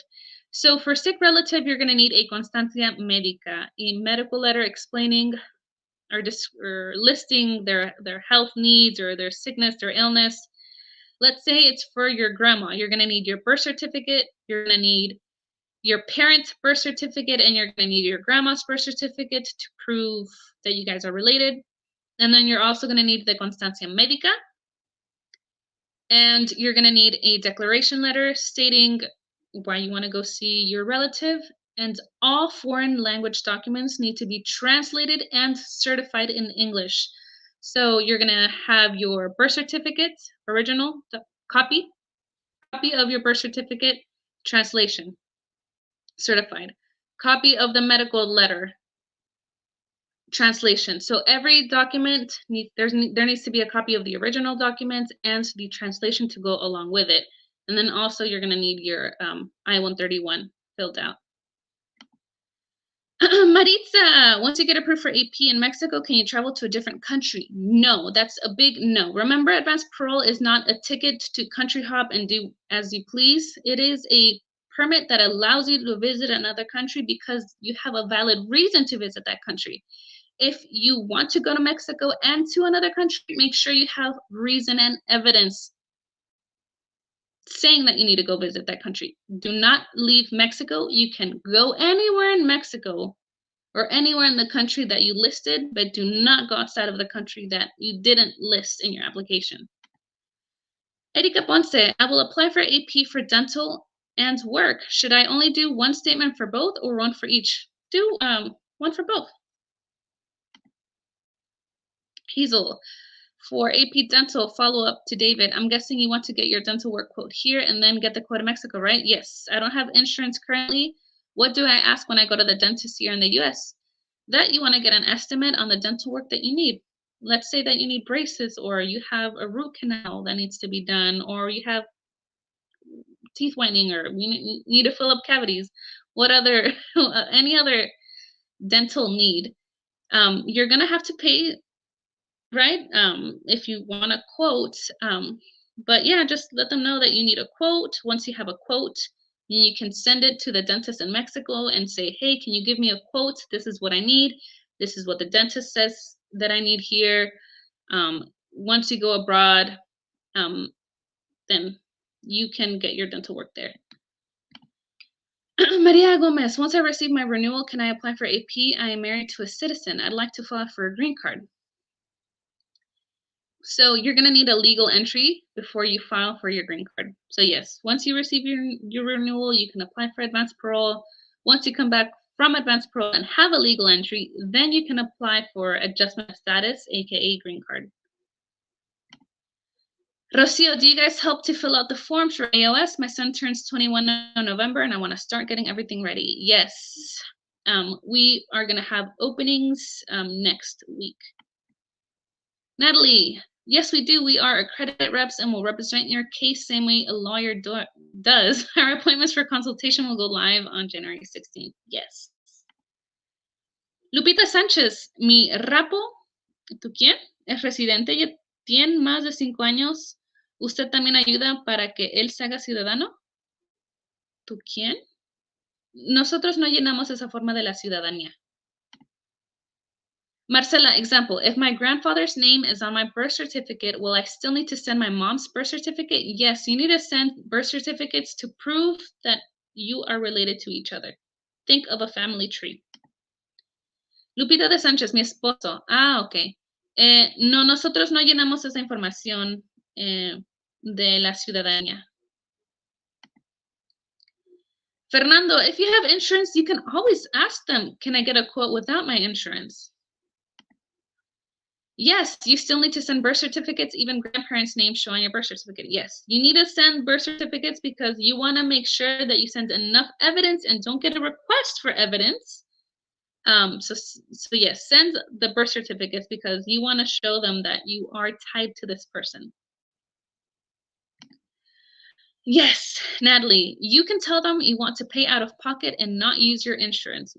So for sick relative, you're going to need a constancia médica, a medical letter explaining or listing their health needs or their sickness, their illness. Let's say it's for your grandma. You're going to need your birth certificate. You're going to need your parents' birth certificate, and you're going to need your grandma's birth certificate to prove that you guys are related. And then you're also going to need the constancia médica. And you're going to need a declaration letter stating why you want to go see your relative. And all foreign language documents need to be translated and certified in English. So you're going to have your birth certificate, original copy of your birth certificate, translation, certified, copy of the medical letter, translation. So every document, there needs to be a copy of the original document and the translation to go along with it. And then also you're going to need your I-131 filled out. Maritza, once you get approved for AP in Mexico, can you travel to a different country? No, that's a big no. Remember, advanced parole is not a ticket to country hop and do as you please. It is a permit that allows you to visit another country because you have a valid reason to visit that country. If you want to go to Mexico and to another country, make sure you have reason and evidence saying that you need to go visit that country. Do not leave Mexico. You can go anywhere in Mexico or anywhere in the country that you listed, but do not go outside of the country that you didn't list in your application. Erika Ponce, I will apply for AP for dental and work. Should I only do one statement for both or one for each? Do one for both. Hazel, For AP Dental, follow up to David. I'm guessing you want to get your dental work quote here and then get the quote in Mexico, right? Yes. I don't have insurance currently. What do I ask when I go to the dentist here in the US? That you want to get an estimate on the dental work that you need. Let's say that you need braces, or you have a root canal that needs to be done, or you have teeth whitening, or you need to fill up cavities. What other, any other dental need? You're going to have to pay, right? If you want a quote. But yeah, just let them know that you need a quote. Once you have a quote, you can send it to the dentist in Mexico and say, hey, can you give me a quote? This is what I need. This is what the dentist says that I need here. Once you go abroad, then you can get your dental work there. Maria Gomez, once I receive my renewal, can I apply for AP? I am married to a citizen. I'd like to file for a green card. So you're going to need a legal entry before you file for your green card. So yes, once you receive your renewal, you can apply for advanced parole. Once you come back from advanced parole and have a legal entry, then you can apply for adjustment of status, aka green card. Rocio, do you guys help to fill out the forms for AOS? My son turns 21 in November and I want to start getting everything ready. Yes. We are going to have openings next week. Natalie, yes, we do. We are accredited reps and will represent your case same way a lawyer does. Our appointments for consultation will go live on January 16th. Yes. Lupita Sánchez, mi rapo, ¿tú quién? Es residente y tiene más de 5 años. ¿Usted también ayuda para que él se haga ciudadano? ¿Tú quién? Nosotros no llenamos esa forma de la ciudadanía. Marcela, example, if my grandfather's name is on my birth certificate, will I still need to send my mom's birth certificate? Yes, you need to send birth certificates to prove that you are related to each other. Think of a family tree. Lupita de Sánchez, mi esposo. Ah, ok. No, nosotros no llenamos esa información de la ciudadanía. Fernando, if you have insurance, you can always ask them, can I get a quote without my insurance? Yes, you still need to send birth certificates, even grandparents' names show on your birth certificate. Yes, you need to send birth certificates because you want to make sure that you send enough evidence and don't get a request for evidence. So yes, send the birth certificates because you want to show them that you are tied to this person. Yes, Natalie, you can tell them you want to pay out of pocket and not use your insurance.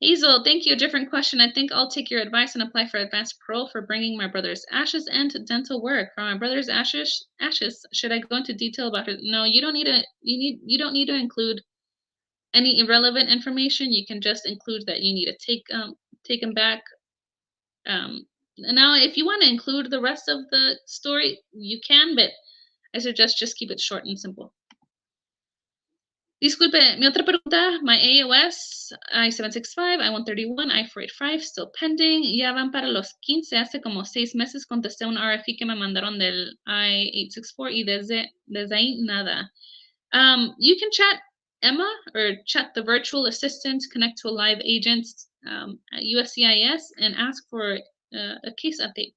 Hazel, thank you. Different question. I think I'll take your advice and apply for advanced parole for bringing my brother's ashes and dental work. For my brother's ashes, should I go into detail about it? No, you don't need to. You don't need to include any irrelevant information. You can just include that you need to take him back. Now, if you want to include the rest of the story, you can, but I suggest just keep it short and simple. Disculpe, mi otra pregunta, my AOS, I-765, I-131, I-485, still pending. Ya van para los 15, hace como 6 meses contesté un RFE que me mandaron del I-864 y desde ahí nada. You can chat Emma or chat the virtual assistant, connect to a live agent at USCIS and ask for a case update.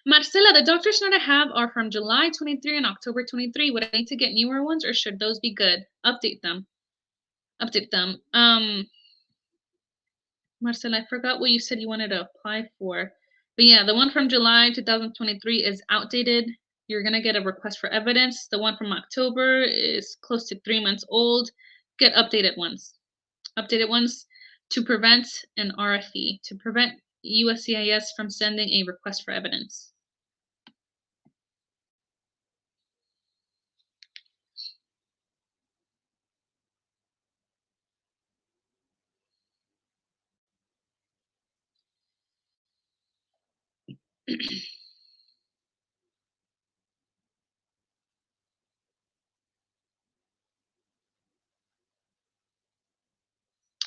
Marcela, the doctor's note I have are from July 23 and October 23. Would I need to get newer ones or should those be good? Update them. Update them. Marcela, I forgot what you said you wanted to apply for. But yeah, the one from July 2023 is outdated. You're going to get a request for evidence. The one from October is close to 3 months old. Get updated ones. Updated ones to prevent an RFE, to prevent USCIS from sending a request for evidence.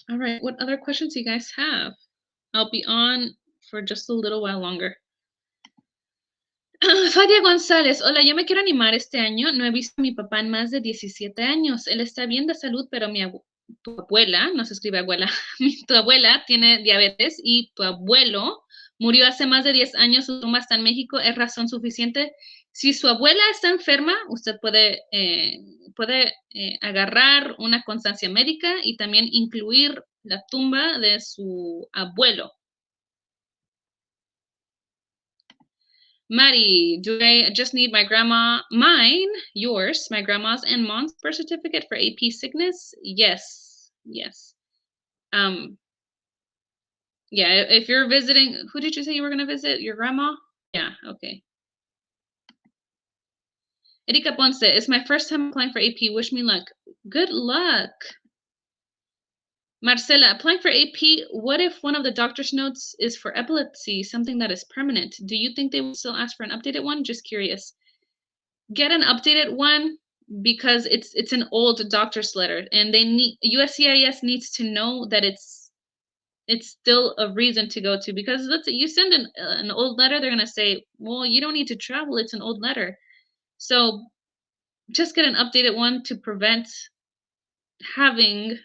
All right, what other questions do you guys have? I'll be on for just a little while longer. Fadia González, hola, yo me quiero animar este año. No he visto a mi papá en más de 17 años. Él está bien de salud, pero tu abuela, no se escribe abuela, tu abuela tiene diabetes y tu abuelo murió hace más de 10 años. Su tumba está en México. ¿Es razón suficiente? Si su abuela está enferma, usted puede agarrar una constancia médica y también incluir la tumba de su abuelo. Maddie, do I just need yours, my grandma's and mom's birth certificate for AP sickness? Yes, yes. Yeah, if you're visiting, who did you say you were going to visit? Your grandma? Yeah, okay. Erika Ponce, it's my first time applying for AP. Wish me luck. Good luck. Marcela, applying for AP, what if one of the doctor's notes is for epilepsy, something that is permanent? Do you think they will still ask for an updated one? Just curious. Get an updated one because it's an old doctor's letter and they need USCIS needs to know that it's still a reason to go to, because let's say you send an old letter, they're going to say, well, you don't need to travel, it's an old letter. So just get an updated one to prevent having,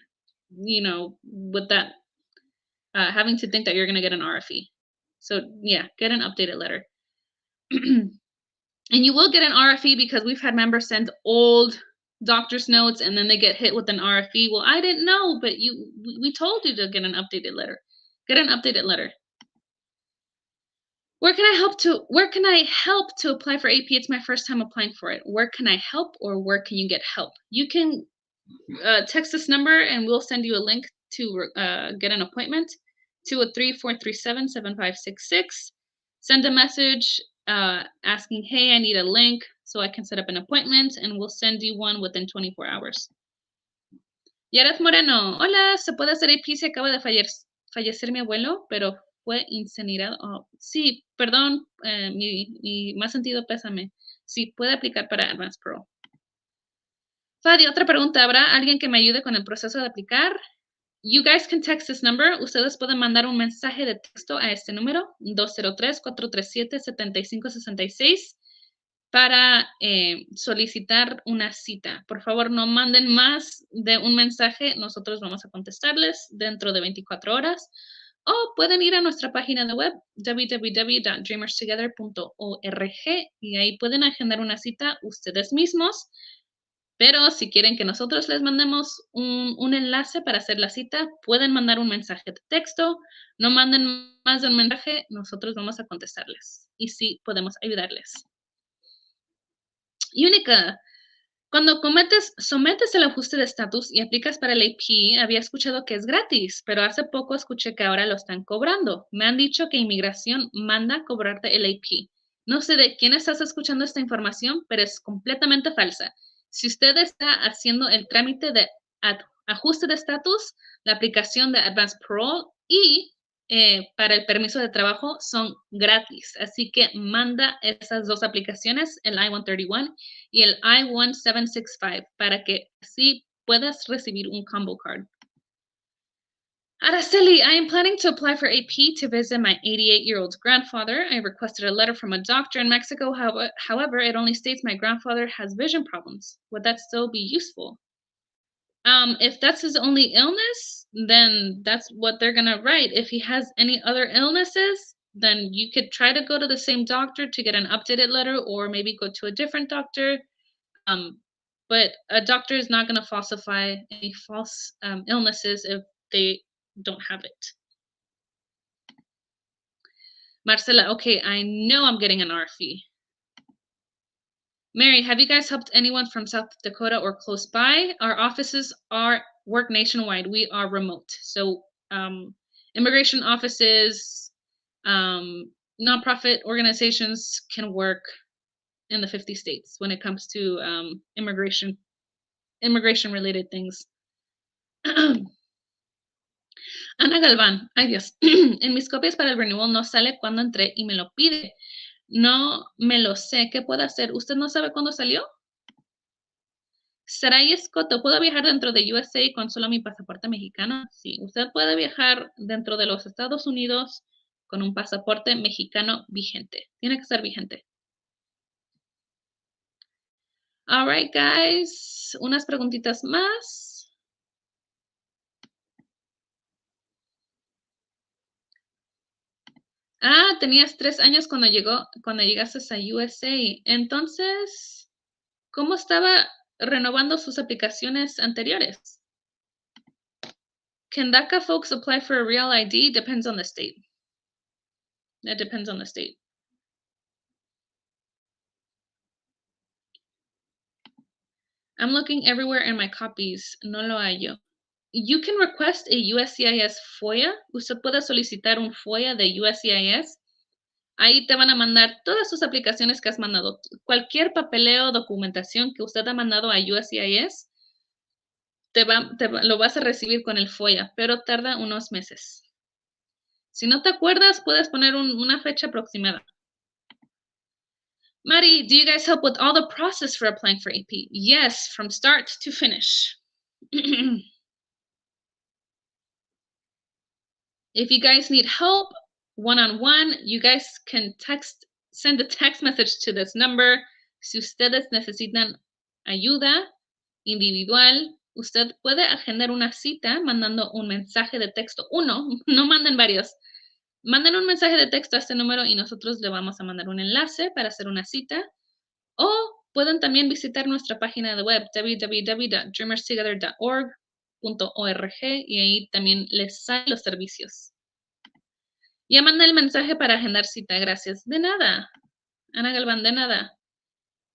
with that, having to think that you're going to get an RFE. So yeah, get an updated letter. And you will get an RFE because we've had members send old doctor's notes and then they get hit with an RFE. Well, I didn't know, but we told you to get an updated letter. Get an updated letter. Where can I help to apply for AP? It's my first time applying for it. Where can I help, or where can you get help? You can text this number and we'll send you a link to get an appointment. 203-437-7566. Send a message asking, hey, I need a link so I can set up an appointment, and we'll send you one within 24 hours. Yaret Moreno, hola, ¿se puede hacer AP? Se acaba de fallecer mi abuelo, pero fue incinerado. Oh, sí, perdón, mi más sentido pésame. Sí, puede aplicar para Advance Pro. Fadi, otra pregunta, ¿habrá alguien que me ayude con el proceso de aplicar? You guys can text this number. Ustedes pueden mandar un mensaje de texto a este número, 203-437-7566, para solicitar una cita. Por favor, no manden más de un mensaje. Nosotros vamos a contestarles dentro de 24 horas. O pueden ir a nuestra página de web, www.dreamerstogether.org, y ahí pueden agendar una cita ustedes mismos. Pero si quieren que nosotros les mandemos un enlace para hacer la cita, pueden mandar un mensaje de texto. No manden más de un mensaje, nosotros vamos a contestarles. Y sí, podemos ayudarles. Única, cuando sometes el ajuste de estatus y aplicas para el AP, había escuchado que es gratis, pero hace poco escuché que ahora lo están cobrando. Me han dicho que Inmigración manda cobrarte el AP. No sé de quién estás escuchando esta información, pero es completamente falsa. Si usted está haciendo el trámite de ajuste de estatus, la aplicación de Advance Pro y para el permiso de trabajo son gratis. Así que manda esas dos aplicaciones, el I-131 y el I-1765, para que así puedas recibir un combo card. Araceli, I am planning to apply for AP to visit my 88-year-old grandfather. I requested a letter from a doctor in Mexico. However, it only states my grandfather has vision problems. Would that still be useful? If that's his only illness, then that's what they're going to write. If he has any other illnesses, then you could try to go to the same doctor to get an updated letter, or maybe go to a different doctor. But a doctor is not going to falsify any false illnesses if they don't have it. Marcela, okay, I know I'm getting an RFE. Mary, have you guys helped anyone from South Dakota or close by? Our offices work nationwide. We are remote. So immigration offices, nonprofit organizations can work in the 50 states when it comes to immigration related things. Ana Galván, ay Dios, en mis copias para el renewal no sale cuándo entré y me lo pide. No me lo sé. ¿Qué puedo hacer? ¿Usted no sabe cuándo salió? Saray Escoto, ¿puedo viajar dentro de USA con solo mi pasaporte mexicano? Sí, usted puede viajar dentro de los Estados Unidos con un pasaporte mexicano vigente. Tiene que ser vigente. All right, guys. Unas preguntitas más. Tenías 3 años cuando llegaste a USA. Entonces, ¿cómo estaba renovando sus aplicaciones anteriores? Can DACA folks apply for a real ID? Depends on the state. That depends on the state. I'm looking everywhere in my copies. No lo hallo. You can request a USCIS FOIA. Usted puede solicitar un FOIA de USCIS. Ahí te van a mandar todas sus aplicaciones que has mandado. Cualquier papeleo, documentación que usted ha mandado a USCIS, lo vas a recibir con el FOIA, pero tarda unos meses. Si no te acuerdas, puedes poner una fecha aproximada. Mari, do you guys help with all the process for applying for AP? Yes, from start to finish. If you guys need help one-on-one, you guys can send a text message to this number. Si ustedes necesitan ayuda individual, usted puede agendar una cita mandando un mensaje de texto. No manden varios. Manden un mensaje de texto a este número y nosotros le vamos a mandar un enlace para hacer una cita. O pueden también visitar nuestra página de web www.dreamerstogether.org y ahí también les salen los servicios. Ya mandé el mensaje para agendar cita, gracias. De nada, Ana Galván, de nada.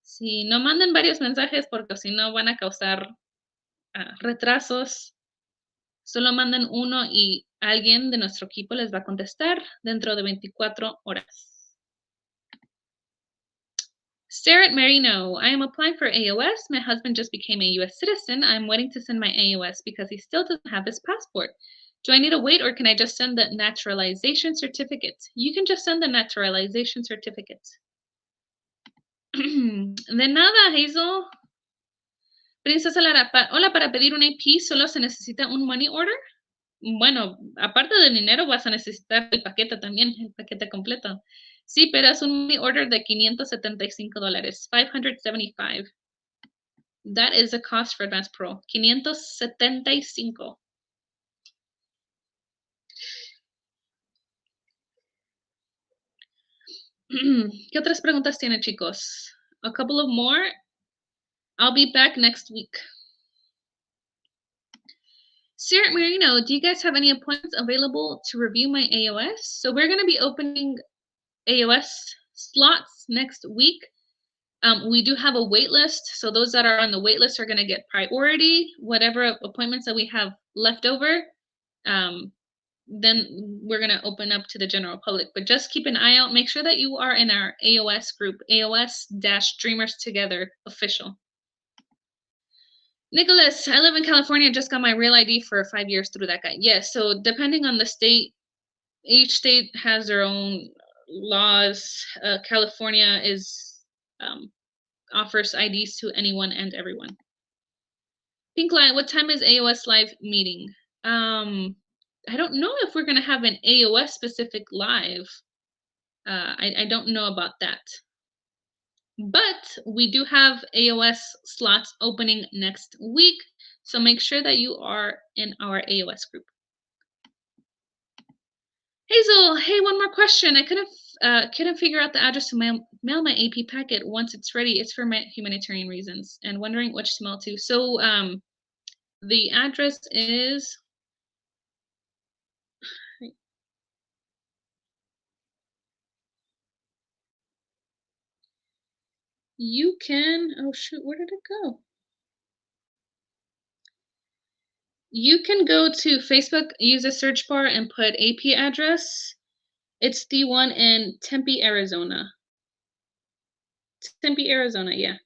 Si no manden varios mensajes porque si no van a causar retrasos, solo manden uno y alguien de nuestro equipo les va a contestar dentro de 24 horas. Sarah Marino, I am applying for AOS. My husband just became a U.S. citizen. I'm waiting to send my AOS because he still doesn't have his passport. Do I need to wait or can I just send the naturalization certificate? You can just send the naturalization certificate. De nada, Hazel. Princesa Lara, hola, para pedir un AP solo se necesita un money order. Bueno, aparte del dinero vas a necesitar el paquete también, el paquete completo. Sí, pero es un money order de $575, $575. That is the cost for Advanced Pro, $575. ¿Qué otras preguntas tienen, chicos? A couple of more. I'll be back next week. Sarah Marino, do you guys have any appointments available to review my AOS? So we're going to be opening AOS slots next week. We do have a wait list, so those that are on the wait list are going to get priority. Whatever appointments that we have left over, then we're going to open up to the general public. But just keep an eye out. Make sure that you are in our AOS group, AOS-Dreamers Together official. Nicholas, I live in California. Just got my real ID for 5 years through that guy. Yes, so depending on the state, each state has their own laws. California offers IDs to anyone and everyone. Pink Line, what time is AOS live meeting? I don't know if we're going to have an AOS specific live. I don't know about that. But we do have AOS slots opening next week, so make sure that you are in our AOS group. Hazel, hey, one more question. I couldn't figure out the address to mail my AP packet once it's ready. It's for my humanitarian reasons and wondering which to mail to. So the address is you can, oh shoot, where did it go? You can go to Facebook, use a search bar and put AP address. It's the one in Tempe, Arizona. Tempe, Arizona, yeah.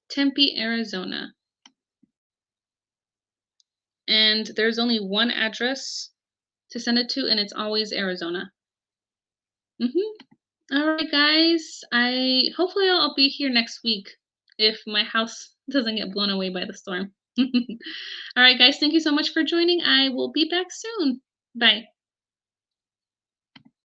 Tempe, Arizona. And there's only one address to send it to, and it's always Arizona. All right, guys. Hopefully I'll be here next week if my house doesn't get blown away by the storm. All right, guys. Thank you so much for joining. I will be back soon. Bye.